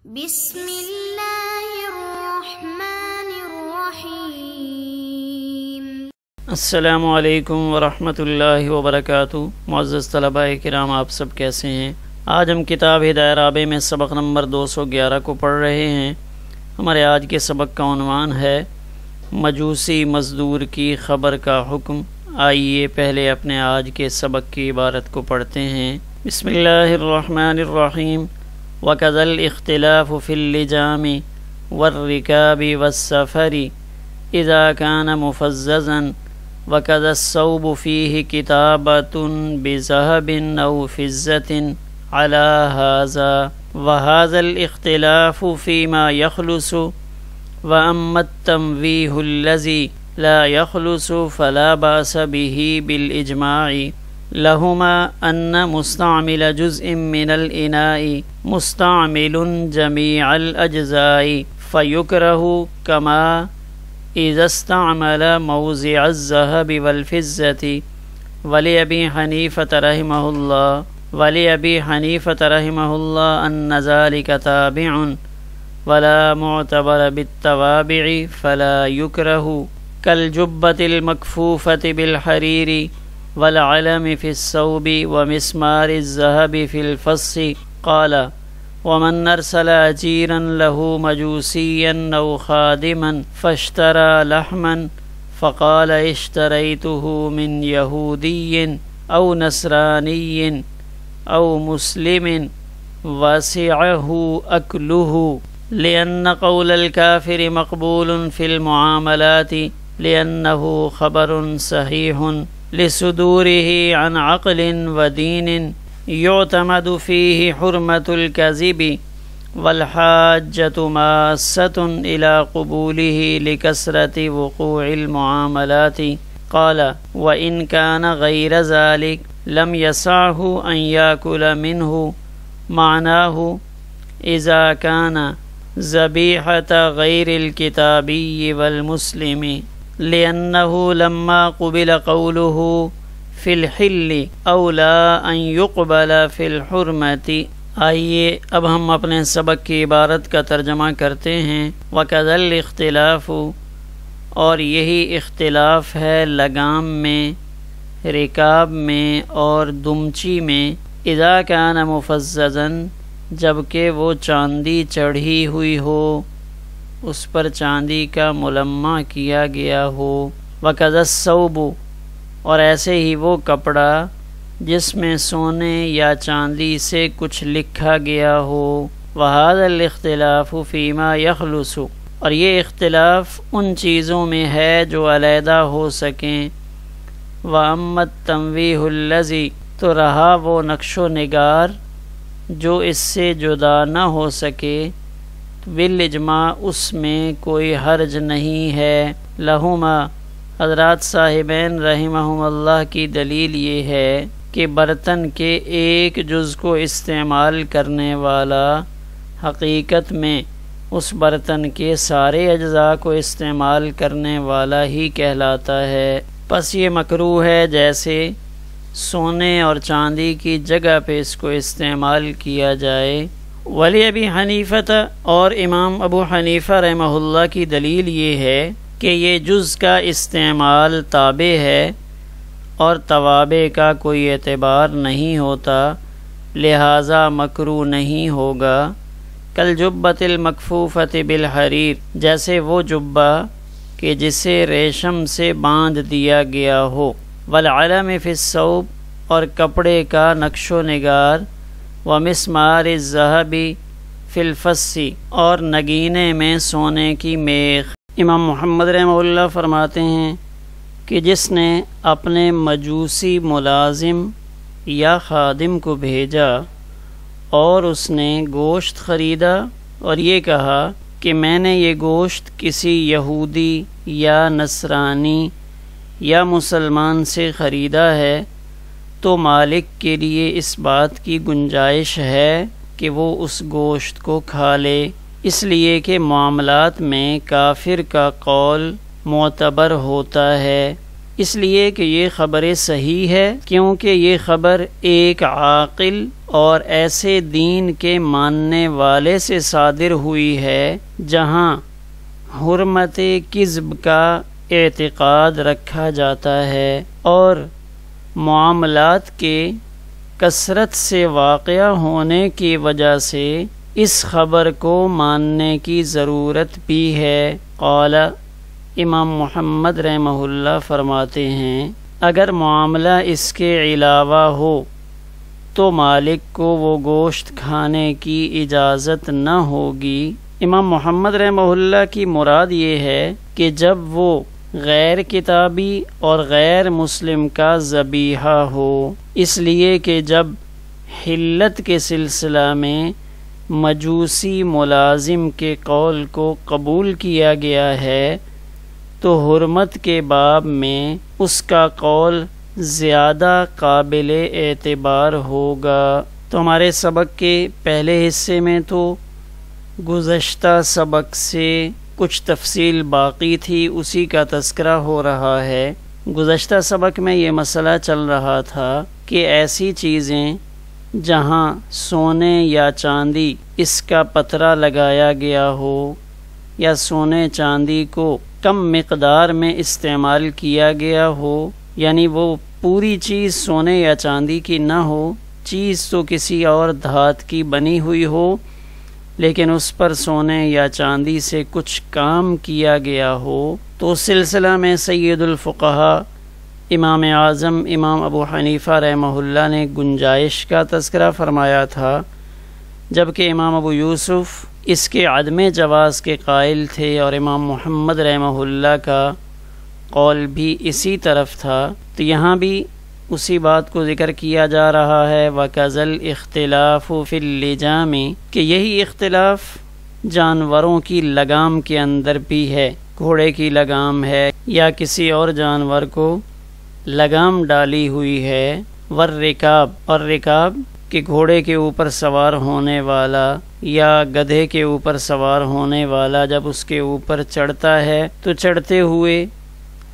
بسم اللہ الرحمن الرحیم۔ السلام علیکم ورحمۃ اللہ وبرکاتہ۔ معزز طلباء کرام، آپ سب کیسے ہیں؟ آج ہم کتاب ہدایہ رابع میں سبق نمبر 211 کو پڑھ رہے ہیں۔ ہمارے آج کے سبق کا عنوان ہے مجوسی مزدور کی خبر کا حکم۔ آئیے پہلے اپنے آج کے سبق کی عبارت کو پڑھتے ہیں۔ بسم اللہ الرحمن الرحیم۔ وَكَذَا الْاخْتِلَافُ فِي اللِّجَامِ وَالرِّكَابِ وَالسَّفَرِ إِذَا كَانَ مُفَزَّزًا وَكَذَا الصَّوْبُ فِيهِ كِتَابَةٌ بِذَهَبٍ أَوْ فِضَّةٍ عَلَى هَذَا وَهَذَا الْاخْتِلَافُ فِيمَا يَخْلُصُ وَأَمَّا التَّمْوِيهُ الَّذِي لَا يَخْلُصُ فَلَا بَأْسَ بِهِ بِالْإِجْمَاعِ لهما أن مستعمل جزء من الإناء مستعمل جميع الأجزاء فيكره كما إذا استعمل موضع الذهب والفضة ولأبي حنيفة رحمه الله أن ذلك تابع ولا معتبر بالتوابع فلا يكره كالجبة المكفوفة بالحرير والعلم في الثوب ومسمار الذهب في الفص۔ قال ومن أرسل أجيرا له مجوسيا أو خادما فاشترى لحما فقال اشتريته من يهودي أو نصراني أو مسلم وسعه أكله، لأن قول الكافر مقبول في المعاملات لأنه خبر صحيح لصدوره عن عقل ودين يعتمد فيه حرمة الكذب، والحاجة ماسة إلى قبوله لكثرة وقوع المعاملات۔ قال وإن كان غير ذلك لم يسعه أن يأكل منه، معناه إذا كان ذبيحة غير الكتابي والمسلم، لأنه لما قبل قوله في الحل أولى أن يقبل في الحرمة۔ آئیے اب ہم اپنے سبق کی عبارت کا ترجمہ کرتے ہیں۔ وَكَذَا الْاخْتِلَافُ، اور یہی اختلاف ہے لگام میں، رکاب میں اور دمچی میں۔ اذا كان مفززا، جبکہ وہ چاندی چڑھی ہوئی ہو، اس پر چاندی کا ملمع کیا گیا ہو۔ وَكَذَا الثَّوْبُ، اور ایسے ہی وہ کپڑا جس میں سونے یا چاندی سے کچھ لکھا گیا ہو۔ وَهَذَا الْاخْتِلَافُ فِيمَا يَخْلُصُ، اور یہ اختلاف ان چیزوں میں ہے جو علیحدہ ہو سکیں۔ وَأَمَّا التَّمْوِيهُ الَّذِي، تو رہا وہ نقش و نگار جو اس سے جدا نہ ہو سکے، بالاجماع اس میں کوئی حرج نہیں ہے۔ لہما، حضرات صاحبین رحمہم اللہ کی دلیل یہ ہے کہ برتن کے ایک جز کو استعمال کرنے والا حقیقت میں اس برتن کے سارے اجزاء کو استعمال کرنے والا ہی کہلاتا ہے۔ پس یہ مکروہ ہے جیسے سونے اور چاندی کی جگہ پہ اس کو استعمال کیا جائے۔ ولی ابی حنیفہ، اور امام ابو حنیفہ رحمہ اللہ کی دلیل یہ ہے کہ یہ جز کا استعمال تابع ہے اور توابع کا کوئی اعتبار نہیں ہوتا، لہذا مکروہ نہیں ہوگا۔ کالجبۃ المکفوفۃ بالحریر، جیسے وہ جبہ کہ جسے ریشم سے باندھ دیا گیا ہو۔ والعلم فی الثوب، اور کپڑے کا نقش و نگار۔ ومسمار الذهب فی الفص، اور نگینے میں سونے کی میخ۔ امام محمد رحمہ اللہ فرماتے ہیں کہ جس نے اپنے مجوسی ملازم یا خادم کو بھیجا اور اس نے گوشت خریدا اور یہ کہا کہ میں نے یہ گوشت کسی یہودی یا نصرانی یا مسلمان سے خریدا ہے، تو مالک کے لیے اس بات کی گنجائش ہے کہ وہ اس گوشت کو کھا لے، اس لیے کہ معاملات میں کافر کا قول معتبر ہوتا ہے، اس لیے کہ یہ خبر صحیح ہے، کیونکہ یہ خبر ایک عاقل اور ایسے دین کے ماننے والے سے صادر ہوئی ہے جہاں حرمت کذب کا اعتقاد رکھا جاتا ہے اور معاملات کے کثرت سے واقع ہونے کی وجہ سے اس خبر کو ماننے کی ضرورت بھی ہے۔ قال امام محمد رحمہ اللہ فرماتے ہیں اگر معاملہ اس کے علاوہ ہو تو مالک کو وہ گوشت کھانے کی اجازت نہ ہوگی۔ امام محمد رحمہ اللہ کی مراد یہ ہے کہ جب وہ غیر کتابی اور غیر مسلم کا ذبیحہ ہو، اس لیے کہ جب حلت کے سلسلہ میں مجوسی ملازم کے قول کو قبول کیا گیا ہے تو حرمت کے باب میں اس کا قول زیادہ قابل اعتبار ہوگا۔ تو ہمارے سبق کے پہلے حصے میں تو گزشتہ سبق سے کچھ تفصیل باقی تھی، اسی کا تذکرہ ہو رہا ہے۔ گزشتہ سبق میں یہ مسئلہ چل رہا تھا کہ ایسی چیزیں جہاں سونے یا چاندی اس کا پترا لگایا گیا ہو یا سونے چاندی کو کم مقدار میں استعمال کیا گیا ہو، یعنی وہ پوری چیز سونے یا چاندی کی نہ ہو، چیز تو کسی اور دھات کی بنی ہوئی ہو لیکن اس پر سونے یا چاندی سے کچھ کام کیا گیا ہو، تو اس سلسلہ میں سید الفقہاء امام اعظم امام ابو حنیفہ رحمہ اللہ نے گنجائش کا تذکرہ فرمایا تھا، جبکہ امام ابو یوسف اس کے عدم جواز کے قائل تھے اور امام محمد رحمہ اللہ کا قول بھی اسی طرف تھا۔ تو یہاں بھی اسی بات کو ذکر کیا جا رہا ہے وَكَذَا الْاخْتِلَافُ فِي اللِّجَامِ، کہ یہی اختلاف جانوروں کی لگام کے اندر بھی ہے، گھوڑے کی لگام ہے یا کسی اور جانور کو لگام ڈالی ہوئی ہے، والرکاب، اور رکاب کہ گھوڑے کے اوپر سوار ہونے والا یا گدھے کے اوپر سوار ہونے والا جب اس کے اوپر چڑھتا ہے تو چڑھتے ہوئے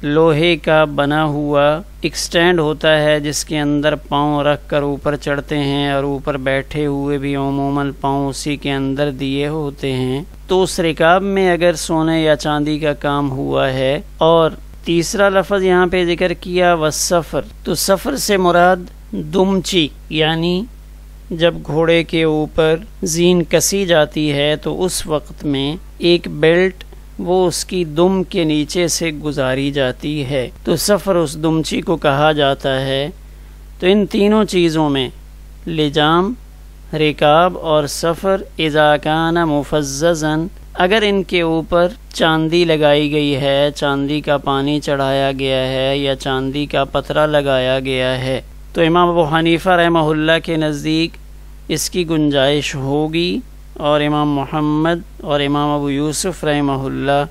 لوہے کا بنا ہوا ایک سٹینڈ ہوتا ہے جس کے اندر پاؤں رکھ کر اوپر چڑھتے ہیں، اور اوپر بیٹھے ہوئے بھی عموماً پاؤں اسی کے اندر دیے ہوتے ہیں۔ تو اس رکاب میں اگر سونے یا چاندی کا کام ہوا ہے، اور تیسرا لفظ یہاں پہ ذکر کیا والسفر، تو سفر سے مراد دمچی، یعنی جب گھوڑے کے اوپر زین کسی جاتی ہے تو اس وقت میں ایک بیلٹ وہ اس کی دم کے نیچے سے گزاری جاتی ہے، تو سفر اس دمچی کو کہا جاتا ہے۔ تو ان تینوں چیزوں میں لجام، رکاب اور سفر اذا کان مفززا، اگر ان کے اوپر چاندی لگائی گئی ہے، چاندی کا پانی چڑھایا گیا ہے یا چاندی کا پترا لگایا گیا ہے، تو امام ابو حنیفہ رحمہ اللہ کے نزدیک اس کی گنجائش ہوگی، اور امام محمد اور امام ابو یوسف رحمہ اللہ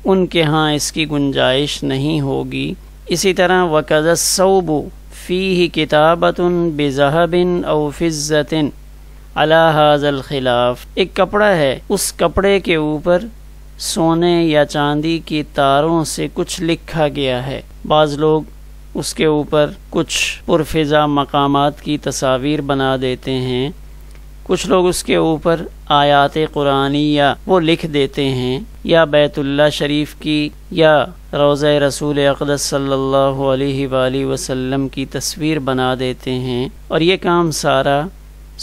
ان کے ہاں اس کی گنجائش نہیں ہوگی۔ اسی طرح وَكَذَا الثَّوْبُ فِيهِ كِتَابَةٌ بِذَهَبٍ أَوْ فِضَّةٍ عَلَى هَذَا الْخِلَافِ، ایک کپڑا ہے، اس کپڑے کے اوپر سونے یا چاندی کی تاروں سے کچھ لکھا گیا ہے۔ بعض لوگ اس کے اوپر کچھ پرفضا مقامات کی تصاویر بنا دیتے ہیں، کچھ لوگ اس کے اوپر آیات قرآنیہ وہ لکھ دیتے ہیں، یا بیت اللہ شریف کی یا روضہ رسول اقدس صلی اللہ علیہ وآلہ وسلم کی تصویر بنا دیتے ہیں، اور یہ کام سارا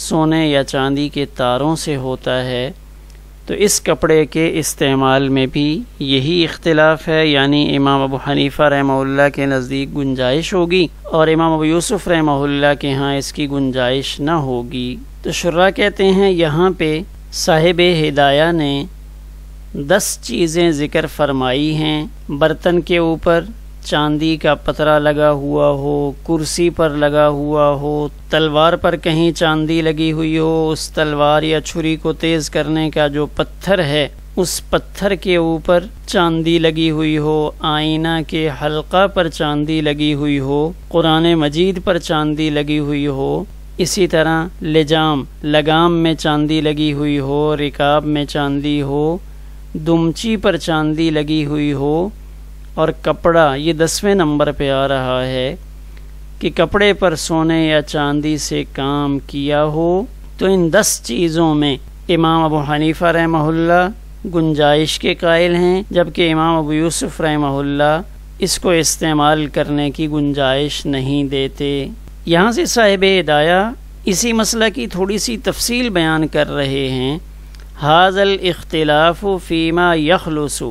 سونے یا چاندی کے تاروں سے ہوتا ہے۔ تو اس کپڑے کے استعمال میں بھی یہی اختلاف ہے، یعنی امام ابو حنیفہ رحمہ اللہ کے نزدیک گنجائش ہوگی اور امام ابو یوسف رحمہ اللہ کے ہاں اس کی گنجائش نہ ہوگی۔ تو شراح کہتے ہیں یہاں پہ صاحب ہدایہ نے 10 چیزیں ذکر فرمائی ہیں، برتن کے اوپر چاندی کا پترا لگا ہوا ہو، کرسی پر لگا ہوا ہو، تلوار پر کہیں چاندی لگی ہوئی ہو، اس تلوار یا چھری کو تیز کرنے کا جو پتھر ہے اس پتھر کے اوپر چاندی لگی ہوئی ہو، آئینہ کے حلقہ پر چاندی لگی ہوئی ہو، قرآن مجید پر چاندی لگی ہوئی ہو، اسی طرح لجام لگام میں چاندی لگی ہوئی ہو، رکاب میں چاندی ہو، دمچی پر چاندی لگی ہوئی ہو، اور کپڑا یہ 10ویں نمبر پہ آ رہا ہے، کہ کپڑے پر سونے یا چاندی سے کام کیا ہو تو ان 10 چیزوں میں امام ابو حنیفہ رحمہ اللہ گنجائش کے قائل ہیں، جبکہ امام ابو یوسف رحمہ اللہ اس کو استعمال کرنے کی گنجائش نہیں دیتے۔ یہاں سے صاحب ہدایہ اسی مسئلہ کی تھوڑی سی تفصیل بیان کر رہے ہیں۔ ھذا الاختلاف فیما یخلص،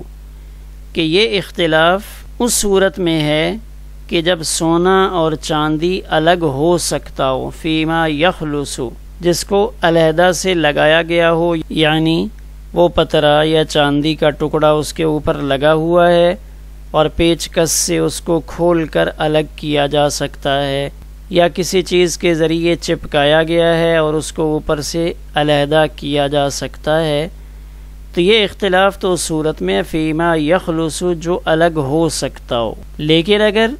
کہ یہ اختلاف اس صورت میں ہے کہ جب سونا اور چاندی الگ ہو سکتا ہو، فیما یخلص جس کو علیحدہ سے لگایا گیا ہو، یعنی وہ پترا یا چاندی کا ٹکڑا اس کے اوپر لگا ہوا ہے اور پیچ کس سے اس کو کھول کر الگ کیا جا سکتا ہے، یا کسی چیز کے ذریعے چپکایا گیا ہے اور اس کو اوپر سے علیحدہ کیا جا سکتا ہے، تو یہ اختلاف تو صورت میں فیما یخلص جو الگ ہو سکتا ہو۔ لیکن اگر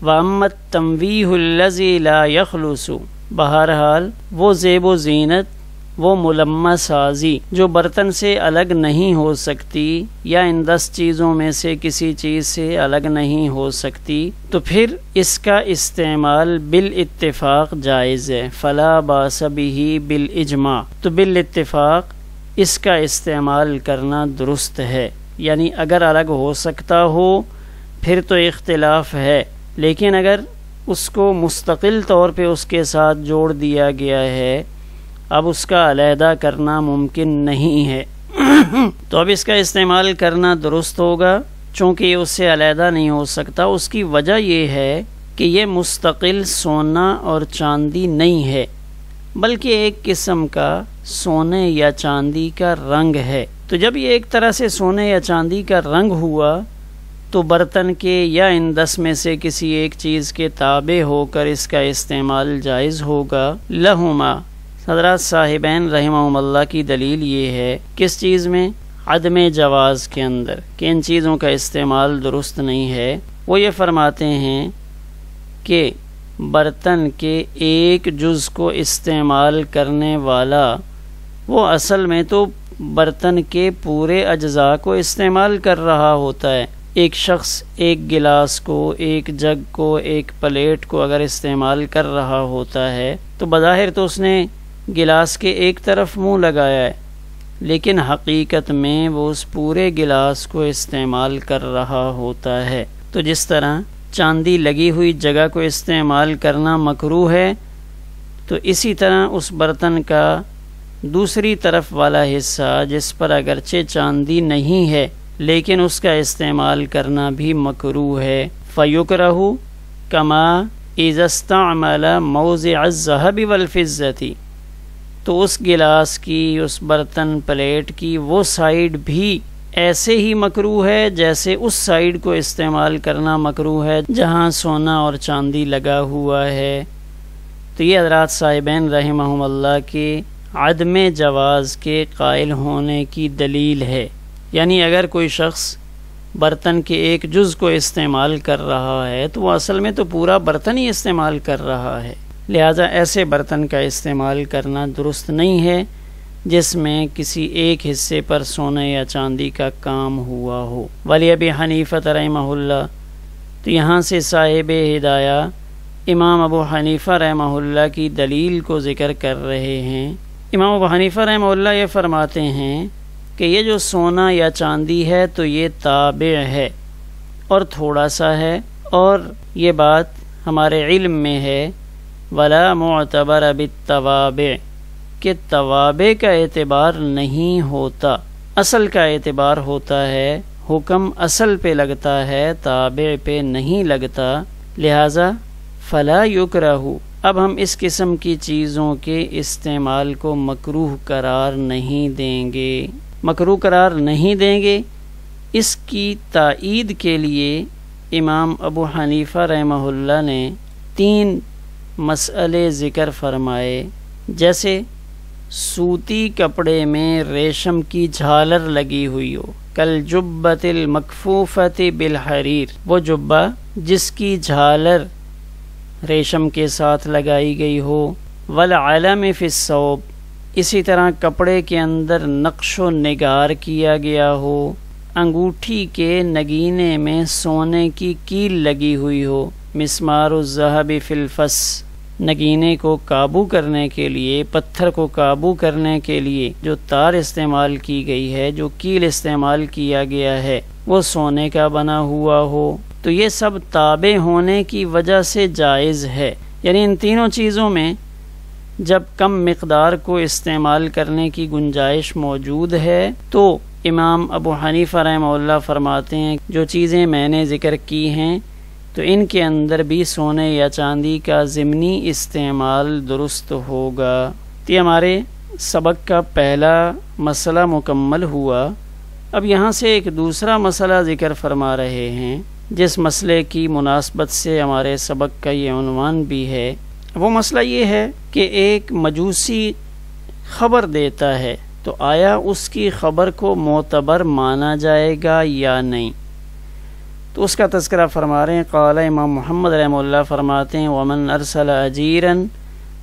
وَأَمَّا التَّنْوِيهُ الَّذِي لَا يَخْلُصُ، بہرحال وہ زیب و زینت، وہ ملمہ سازی جو برتن سے الگ نہیں ہو سکتی یا ان 10 چیزوں میں سے کسی چیز سے الگ نہیں ہو سکتی، تو پھر اس کا استعمال بالاتفاق جائز ہے۔ فلا باس بہ بالاجماع، تو بالاتفاق اس کا استعمال کرنا درست ہے، یعنی اگر الگ ہو سکتا ہو پھر تو اختلاف ہے، لیکن اگر اس کو مستقل طور پہ اس کے ساتھ جوڑ دیا گیا ہے، اب اس کا علیحدہ کرنا ممکن نہیں ہے تو اب اس کا استعمال کرنا درست ہوگا، چونکہ یہ اس سے علیحدہ نہیں ہو سکتا۔ اس کی وجہ یہ ہے کہ یہ مستقل سونا اور چاندی نہیں ہے، بلکہ ایک قسم کا سونے یا چاندی کا رنگ ہے۔ تو جب یہ ایک طرح سے سونے یا چاندی کا رنگ ہوا تو برتن کے یا ان 10 میں سے کسی ایک چیز کے تابع ہو کر اس کا استعمال جائز ہوگا۔ لہما، حضرات صاحبین رحمہم اللہ کی دلیل یہ ہے، کس چیز میں؟ عدم جواز کے اندر، کہ ان چیزوں کا استعمال درست نہیں ہے۔ وہ یہ فرماتے ہیں کہ برتن کے ایک جز کو استعمال کرنے والا وہ اصل میں تو برتن کے پورے اجزاء کو استعمال کر رہا ہوتا ہے۔ ایک شخص ایک گلاس کو، ایک جگ کو، ایک پلیٹ کو اگر استعمال کر رہا ہوتا ہے تو بظاہر تو اس نے گلاس کے ایک طرف منہ لگایا ہے، لیکن حقیقت میں وہ اس پورے گلاس کو استعمال کر رہا ہوتا ہے۔ تو جس طرح چاندی لگی ہوئی جگہ کو استعمال کرنا مکروہ ہے، تو اسی طرح اس برتن کا دوسری طرف والا حصہ جس پر اگرچہ چاندی نہیں ہے لیکن اس کا استعمال کرنا بھی مکروہ ہے۔ فَيُكْرَهُ كَمَا إِذَا اسْتَعْمَلَ مَوْضِعَ الذَّهَبِ وَالْفِضَّةِ، تو اس گلاس کی، اس برتن پلیٹ کی وہ سائیڈ بھی ایسے ہی مکروہ ہے جیسے اس سائیڈ کو استعمال کرنا مکروہ ہے جہاں سونا اور چاندی لگا ہوا ہے۔ تو یہ حضرات صاحبین رحمہم اللہ کے عدم جواز کے قائل ہونے کی دلیل ہے، یعنی اگر کوئی شخص برتن کے ایک جز کو استعمال کر رہا ہے تو وہ اصل میں تو پورا برتن ہی استعمال کر رہا ہے، لہذا ایسے برتن کا استعمال کرنا درست نہیں ہے جس میں کسی ایک حصے پر سونے یا چاندی کا کام ہوا ہو۔ ولی ابی حنیفہ رحمہ اللہ، تو یہاں سے صاحب ہدایہ امام ابو حنیفہ رحمہ اللہ کی دلیل کو ذکر کر رہے ہیں۔ امام ابو حنیفہ رحمہ اللہ یہ فرماتے ہیں کہ یہ جو سونا یا چاندی ہے تو یہ تابع ہے اور تھوڑا سا ہے، اور یہ بات ہمارے علم میں ہے ولا معتبر بالتوابع، کہ توابع کا اعتبار نہیں ہوتا، اصل کا اعتبار ہوتا ہے، حکم اصل پہ لگتا ہے، تابع پہ نہیں لگتا، لہذا فلا یکرہ، اب ہم اس قسم کی چیزوں کے استعمال کو مکروہ قرار نہیں دیں گے، مکروہ قرار نہیں دیں گے۔ اس کی تائید کے لیے امام ابو حنیفہ رحمہ اللہ نے 3 مسئلے ذکر فرمائے، جیسے سوتی کپڑے میں ریشم کی جھالر لگی ہوئی ہو، کالجبۃ المکفوفۃ بالحریر، وہ جبہ جس کی جھالر ریشم کے ساتھ لگائی گئی ہو، والعلم فی الثوب، اسی طرح کپڑے کے اندر نقش و نگار کیا گیا ہو، انگوٹھی کے نگینے میں سونے کی کیل لگی ہوئی ہو، مسمار الذهب فی الفس، نگینے کو قابو کرنے کے لیے، پتھر کو قابو کرنے کے لیے جو تار استعمال کی گئی ہے، جو کیل استعمال کیا گیا ہے، وہ سونے کا بنا ہوا ہو، تو یہ سب تابع ہونے کی وجہ سے جائز ہے۔ یعنی ان تینوں چیزوں میں جب کم مقدار کو استعمال کرنے کی گنجائش موجود ہے تو امام ابو حنیفہ رحمہ اللہ فرماتے ہیں جو چیزیں میں نے ذکر کی ہیں تو ان کے اندر بھی سونے یا چاندی کا ضمنی استعمال درست ہوگا۔ یہ ہمارے سبق کا پہلا مسئلہ مکمل ہوا۔ اب یہاں سے ایک دوسرا مسئلہ ذکر فرما رہے ہیں جس مسئلے کی مناسبت سے ہمارے سبق کا یہ عنوان بھی ہے۔ وہ مسئلہ یہ ہے کہ ایک مجوسی خبر دیتا ہے تو آیا اس کی خبر کو معتبر مانا جائے گا یا نہیں؟ تو اس کا تذکرہ فرما رہے ہیں۔ قال امام محمد رحمہ اللہ فرماتے ہیں ومن ارسل اجیرا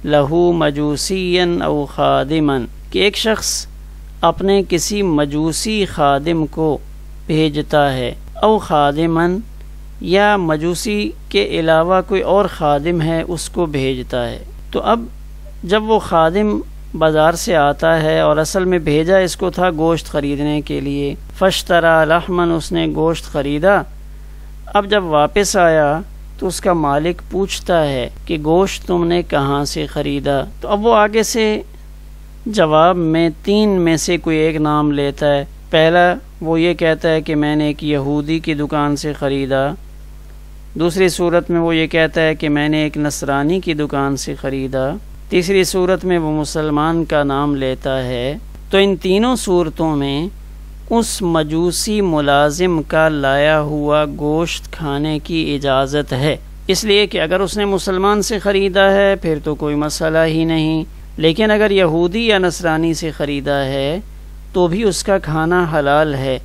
لہو مجوسیا او خادما، کہ ایک شخص اپنے کسی مجوسی خادم کو بھیجتا ہے، او خادما، یا مجوسی کے علاوہ کوئی اور خادم ہے اس کو بھیجتا ہے، تو اب جب وہ خادم بازار سے آتا ہے اور اصل میں بھیجا اس کو تھا گوشت خریدنے کے لیے، فاشترى لحما، اس نے گوشت خریدا، اب جب واپس آیا تو اس کا مالک پوچھتا ہے کہ گوشت تم نے کہاں سے خریدا، تو اب وہ آگے سے جواب میں 3 میں سے کوئی ایک نام لیتا ہے۔ پہلا وہ یہ کہتا ہے کہ میں نے ایک یہودی کی دکان سے خریدا، دوسری صورت میں وہ یہ کہتا ہے کہ میں نے ایک نصرانی کی دکان سے خریدا، تیسری صورت میں وہ مسلمان کا نام لیتا ہے۔ تو ان تینوں صورتوں میں اس مجوسی ملازم کا لایا ہوا گوشت کھانے کی اجازت ہے، اس لیے کہ اگر اس نے مسلمان سے خریدا ہے پھر تو کوئی مسئلہ ہی نہیں، لیکن اگر یہودی یا نصرانی سے خریدا ہے تو بھی اس کا کھانا حلال ہے،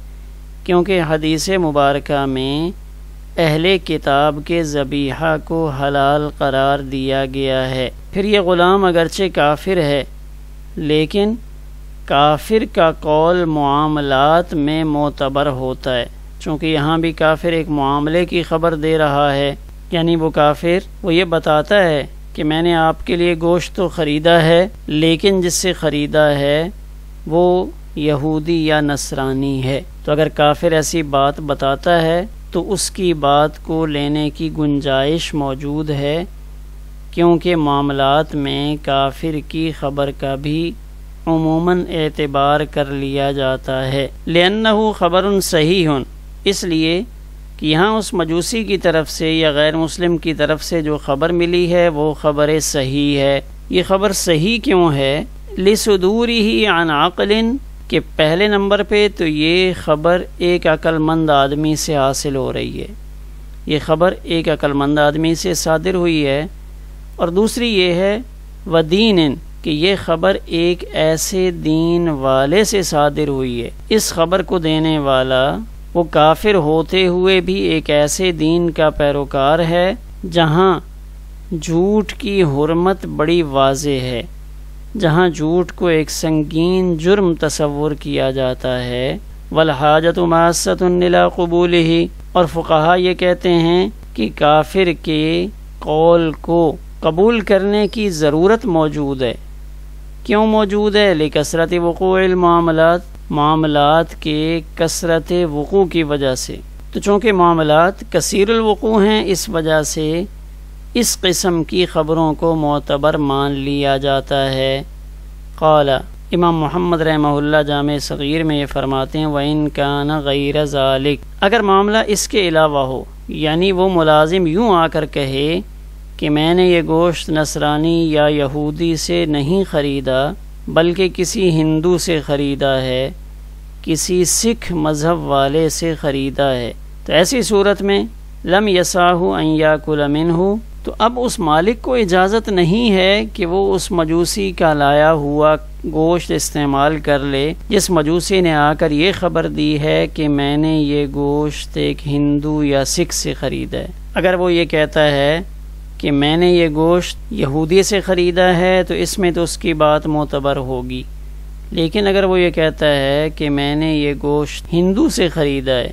کیونکہ حدیث مبارکہ میں اہل کتاب کے ذبیحہ کو حلال قرار دیا گیا ہے۔ پھر یہ غلام اگرچہ کافر ہے لیکن کافر کا قول معاملات میں معتبر ہوتا ہے، چونکہ یہاں بھی کافر ایک معاملے کی خبر دے رہا ہے، یعنی وہ کافر وہ یہ بتاتا ہے کہ میں نے آپ کے لیے گوشت تو خریدا ہے لیکن جس سے خریدا ہے وہ یہودی یا نصرانی ہے، تو اگر کافر ایسی بات بتاتا ہے تو اس کی بات کو لینے کی گنجائش موجود ہے، کیونکہ معاملات میں کافر کی خبر کا بھی عموماً اعتبار کر لیا جاتا ہے۔ لأنہ خبر صحیح، اس لیے کہ یہاں اس مجوسی کی طرف سے یا غیر مسلم کی طرف سے جو خبر ملی ہے وہ خبر صحیح ہے۔ یہ خبر صحیح کیوں ہے؟ لصدورہ عن عقل، کہ پہلے نمبر پہ تو یہ خبر ایک عقل مند آدمی سے حاصل ہو رہی ہے، یہ خبر ایک عقل مند آدمی سے صادر ہوئی ہے، اور دوسری یہ ہے ودین، کہ یہ خبر ایک ایسے دین والے سے صادر ہوئی ہے، اس خبر کو دینے والا وہ کافر ہوتے ہوئے بھی ایک ایسے دین کا پیروکار ہے جہاں جھوٹ کی حرمت بڑی واضح ہے، جہاں جھوٹ کو ایک سنگین جرم تصور کیا جاتا ہے۔ والحاجۃ ماسۃ الی قبولہ، اور فقہا یہ کہتے ہیں کہ کافر کے قول کو قبول کرنے کی ضرورت موجود ہے۔ کیوں موجود ہے؟ لکثرت وقوع المعاملات، معاملات کے کثرت وقوع کی وجہ سے، تو چونکہ معاملات کثیر الوقوع ہیں اس وجہ سے اس قسم کی خبروں کو معتبر مان لیا جاتا ہے۔ قال امام محمد رحمہ اللہ جامع صغیر میں یہ فرماتے ہیں وَإِن كَانَ غَيْرَ ذَلِكَ، اگر معاملہ اس کے علاوہ ہو، یعنی وہ ملازم یوں آ کر کہے کہ میں نے یہ گوشت نصرانی یا یہودی سے نہیں خریدا بلکہ کسی ہندو سے خریدا ہے، کسی سکھ مذہب والے سے خریدا ہے، تو ایسی صورت میں لم یسعہ ان یاکل منہ، تو اب اس مالک کو اجازت نہیں ہے کہ وہ اس مجوسی کا لایا ہوا گوشت استعمال کر لے جس مجوسی نے آ کر یہ خبر دی ہے کہ میں نے یہ گوشت ایک ہندو یا سکھ سے خریدا ہے۔ اگر وہ یہ کہتا ہے کہ میں نے یہ گوشت یہودی سے خریدا ہے تو اس میں تو اس کی بات معتبر ہوگی، لیکن اگر وہ یہ کہتا ہے کہ میں نے یہ گوشت ہندو سے خریدا ہے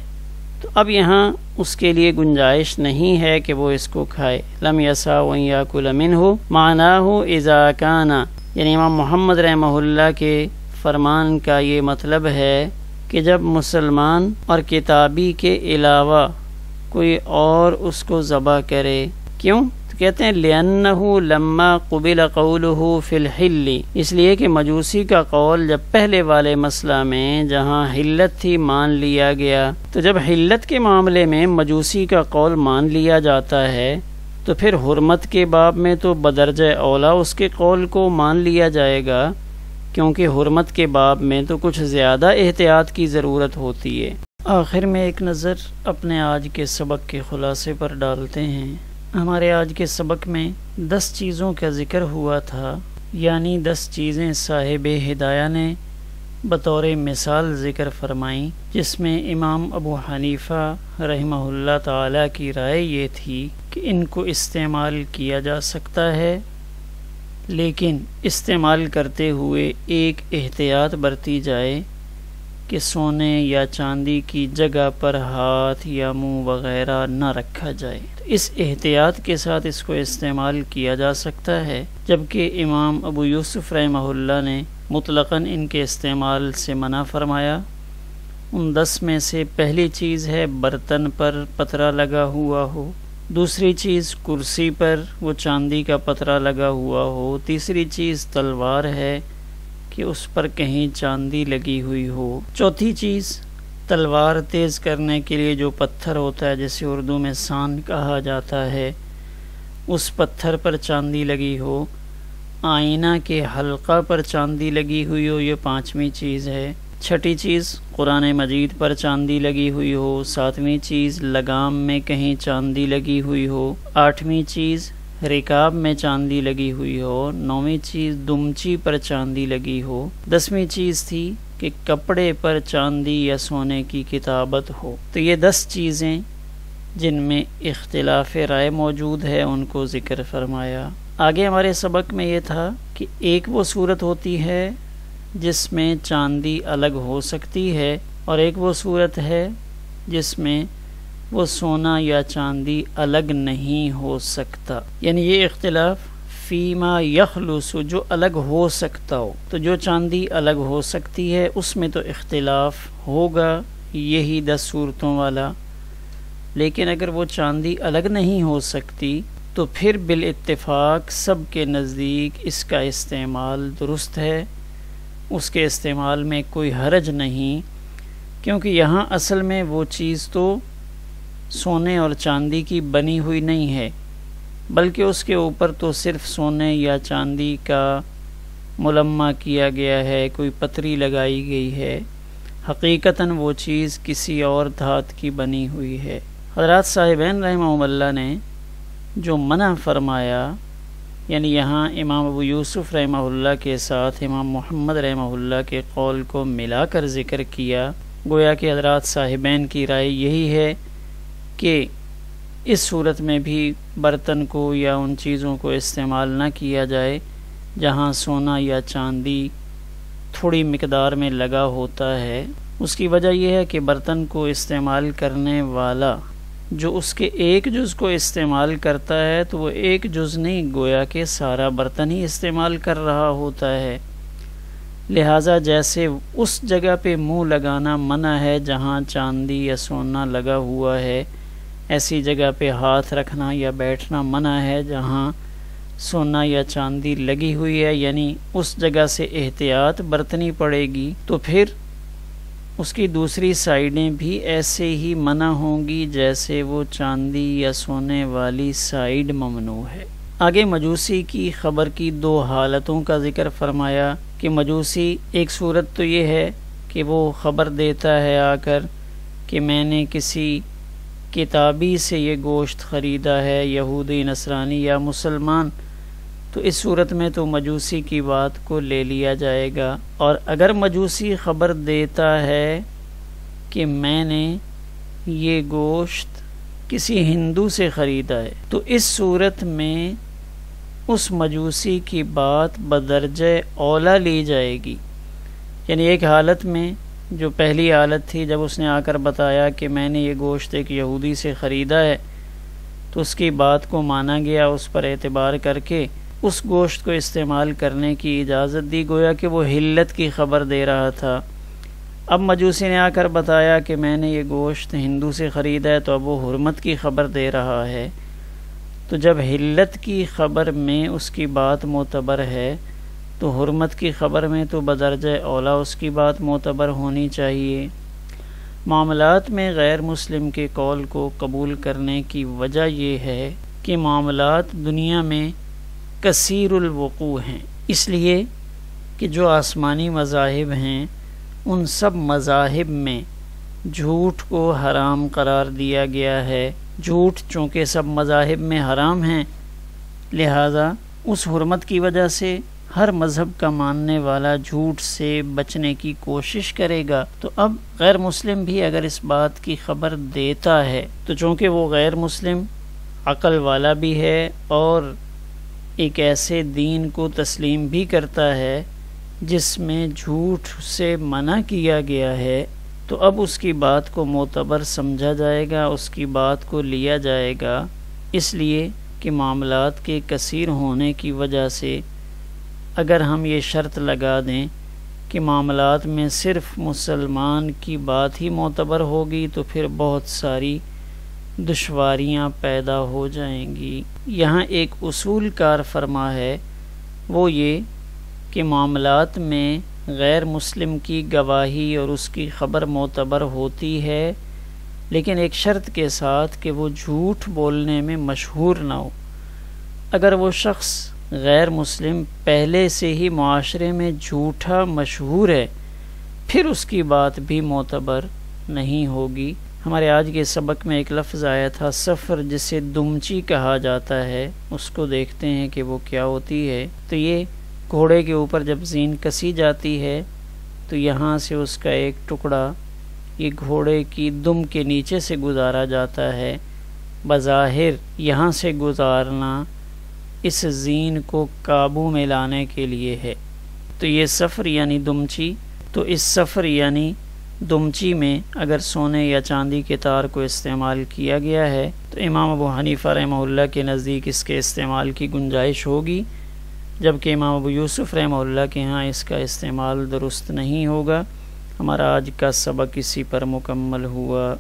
تو اب یہاں اس کے لیے گنجائش نہیں ہے کہ وہ اس کو کھائے. لم یسع ان یاکل منہ معناہ اذا کان، یعنی امام محمد رحمہ اللہ کے فرمان کا یہ مطلب ہے کہ جب مسلمان اور کتابی کے علاوہ کوئی اور اس کو ذبح کرے. کیوں؟ تو کہتے ہیں لِأَنَّهُ لَمَّا قُبِلَ قَوْلُهُ فِي الْحِلِّ، اس لیے کہ مجوسی کا قول جب پہلے والے مسئلہ میں جہاں حلت تھی مان لیا گیا، تو جب حلت کے معاملے میں مجوسی کا قول مان لیا جاتا ہے تو پھر حرمت کے باب میں تو بدرجہ اولا اس کے قول کو مان لیا جائے گا، کیونکہ حرمت کے باب میں تو کچھ زیادہ احتیاط کی ضرورت ہوتی ہے. آخر میں ایک نظر اپنے آج کے سبق کے خلاصے پر ڈالتے ہیں. ہمارے آج کے سبق میں 10 چیزوں کا ذکر ہوا تھا، یعنی 10 چیزیں صاحب ہدایہ نے بطور مثال ذکر فرمائیں، جس میں امام ابو حنیفہ رحمہ اللہ تعالی کی رائے یہ تھی کہ ان کو استعمال کیا جا سکتا ہے، لیکن استعمال کرتے ہوئے ایک احتیاط برتی جائے کہ سونے یا چاندی کی جگہ پر ہاتھ یا منہ وغیرہ نہ رکھا جائے. تو اس احتیاط کے ساتھ اس کو استعمال کیا جا سکتا ہے، جبکہ امام ابو یوسف رحمہ اللہ نے مطلقاً ان کے استعمال سے منع فرمایا. ان 10 میں سے پہلی چیز ہے برتن پر پترا لگا ہوا ہو، دوسری چیز کرسی پر وہ چاندی کا پترا لگا ہوا ہو، تیسری چیز تلوار ہے کہ اس پر کہیں چاندی لگی ہوئی ہو، چوتھی چیز تلوار تیز کرنے کے لیے جو پتھر ہوتا ہے جسے اردو میں سان کہا جاتا ہے، اس پتھر پر چاندی لگی ہو، آئینہ کے حلقہ پر چاندی لگی ہوئی ہو، یہ 5ویں چیز ہے. چھٹی چیز قرآن مجید پر چاندی لگی ہوئی ہو، 7ویں چیز لگام میں کہیں چاندی لگی ہوئی ہو، 8ویں چیز رکاب میں چاندی لگی ہوئی ہو، 9ویں چیز دمچی پر چاندی لگی ہو، 10ویں چیز تھی کہ کپڑے پر چاندی یا سونے کی کتابت ہو. تو یہ 10 چیزیں جن میں اختلاف رائے موجود ہے ان کو ذکر فرمایا. آگے ہمارے سبق میں یہ تھا کہ ایک وہ صورت ہوتی ہے جس میں چاندی الگ ہو سکتی ہے، اور ایک وہ صورت ہے جس میں وہ سونا یا چاندی الگ نہیں ہو سکتا. یعنی یہ اختلاف فیما یخلص، جو الگ ہو سکتا ہو. تو جو چاندی الگ ہو سکتی ہے اس میں تو اختلاف ہوگا، یہی 10 صورتوں والا. لیکن اگر وہ چاندی الگ نہیں ہو سکتی تو پھر بالاتفاق سب کے نزدیک اس کا استعمال درست ہے، اس کے استعمال میں کوئی حرج نہیں، کیونکہ یہاں اصل میں وہ چیز تو سونے اور چاندی کی بنی ہوئی نہیں ہے، بلکہ اس کے اوپر تو صرف سونے یا چاندی کا ملمہ کیا گیا ہے، کوئی پتری لگائی گئی ہے. حقیقتاً وہ چیز کسی اور دھات کی بنی ہوئی ہے. حضرات صاحبین رحمہ اللہ نے جو منع فرمایا، یعنی یہاں امام ابو یوسف رحمہ اللہ کے ساتھ امام محمد رحمہ اللہ کے قول کو ملا کر ذکر کیا، گویا کہ حضرات صاحبین کی رائے یہی ہے کہ اس صورت میں بھی برتن کو یا ان چیزوں کو استعمال نہ کیا جائے جہاں سونا یا چاندی تھوڑی مقدار میں لگا ہوتا ہے. اس کی وجہ یہ ہے کہ برتن کو استعمال کرنے والا جو اس کے ایک جز کو استعمال کرتا ہے تو وہ ایک جز نہیں، گویا کہ سارا برتن ہی استعمال کر رہا ہوتا ہے. لہٰذا جیسے اس جگہ پہ منہ لگانا منع ہے جہاں چاندی یا سونا لگا ہوا ہے، ایسی جگہ پہ ہاتھ رکھنا یا بیٹھنا منع ہے جہاں سونا یا چاندی لگی ہوئی ہے، یعنی اس جگہ سے احتیاط برتنی پڑے گی. تو پھر اس کی دوسری سائیڈیں بھی ایسے ہی منع ہوں گی جیسے وہ چاندی یا سونے والی سائیڈ ممنوع ہے. آگے مجوسی کی خبر کی 2 حالتوں کا ذکر فرمایا کہ مجوسی ایک صورت تو یہ ہے کہ وہ خبر دیتا ہے آ کر کہ میں نے کسی کتابی سے یہ گوشت خریدا ہے، یہودی نصرانی یا مسلمان، تو اس صورت میں تو مجوسی کی بات کو لے لیا جائے گا. اور اگر مجوسی خبر دیتا ہے کہ میں نے یہ گوشت کسی ہندو سے خریدا ہے تو اس صورت میں اس مجوسی کی بات بدرجہ اولا لی جائے گی. یعنی ایک حالت میں جو پہلی حالت تھی جب اس نے آ کر بتایا کہ میں نے یہ گوشت ایک یہودی سے خریدا ہے، تو اس کی بات کو مانا گیا، اس پر اعتبار کر کے اس گوشت کو استعمال کرنے کی اجازت دی، گویا کہ وہ حلت کی خبر دے رہا تھا۔ اب مجوسی نے آ کر بتایا کہ میں نے یہ گوشت ہندو سے خریدا ہے، تو اب وہ حرمت کی خبر دے رہا ہے۔ تو جب حلت کی خبر میں اس کی بات معتبر ہے تو حرمت کی خبر میں تو بدرجہ اولا اس کی بات معتبر ہونی چاہیے۔ معاملات میں غیر مسلم کے قول کو قبول کرنے کی وجہ یہ ہے کہ معاملات دنیا میں کثیر الوقوع ہیں، اس لیے کہ جو آسمانی مذاہب ہیں ان سب مذاہب میں جھوٹ کو حرام قرار دیا گیا ہے۔ جھوٹ چونکہ سب مذاہب میں حرام ہیں، لہذا اس حرمت کی وجہ سے ہر مذہب کا ماننے والا جھوٹ سے بچنے کی کوشش کرے گا۔ تو اب غیر مسلم بھی اگر اس بات کی خبر دیتا ہے تو چونکہ وہ غیر مسلم عقل والا بھی ہے اور ایک ایسے دین کو تسلیم بھی کرتا ہے جس میں جھوٹ سے منع کیا گیا ہے، تو اب اس کی بات کو معتبر سمجھا جائے گا، اس کی بات کو لیا جائے گا، اس لیے کہ معاملات کے کثیر ہونے کی وجہ سے اگر ہم یہ شرط لگا دیں کہ معاملات میں صرف مسلمان کی بات ہی معتبر ہوگی تو پھر بہت ساری دشواریاں پیدا ہو جائیں گی۔ یہاں ایک اصول کار فرما ہے، وہ یہ کہ معاملات میں غیر مسلم کی گواہی اور اس کی خبر معتبر ہوتی ہے، لیکن ایک شرط کے ساتھ کہ وہ جھوٹ بولنے میں مشہور نہ ہو۔ اگر وہ شخص غیر مسلم پہلے سے ہی معاشرے میں جھوٹا مشہور ہے، پھر اس کی بات بھی معتبر نہیں ہوگی۔ ہمارے آج کے سبق میں ایک لفظ آیا تھا سفر، جسے دمچی کہا جاتا ہے، اس کو دیکھتے ہیں کہ وہ کیا ہوتی ہے۔ تو یہ گھوڑے کے اوپر جب زین کسی جاتی ہے تو یہاں سے اس کا ایک ٹکڑا یہ گھوڑے کی دم کے نیچے سے گزارا جاتا ہے۔ بظاہر یہاں سے گزارنا اس زین کو قابو میں لانے کے لیے ہے۔ تو یہ سفر یعنی دمچی، تو اس سفر یعنی دمچی میں اگر سونے یا چاندی کے تار کو استعمال کیا گیا ہے تو امام ابو حنیفہ رحمہ اللہ کے نزدیک اس کے استعمال کی گنجائش ہوگی، جبکہ امام ابو یوسف رحمہ اللہ کے ہاں اس کا استعمال درست نہیں ہوگا۔ ہمارا آج کا سبق اسی پر مکمل ہوا۔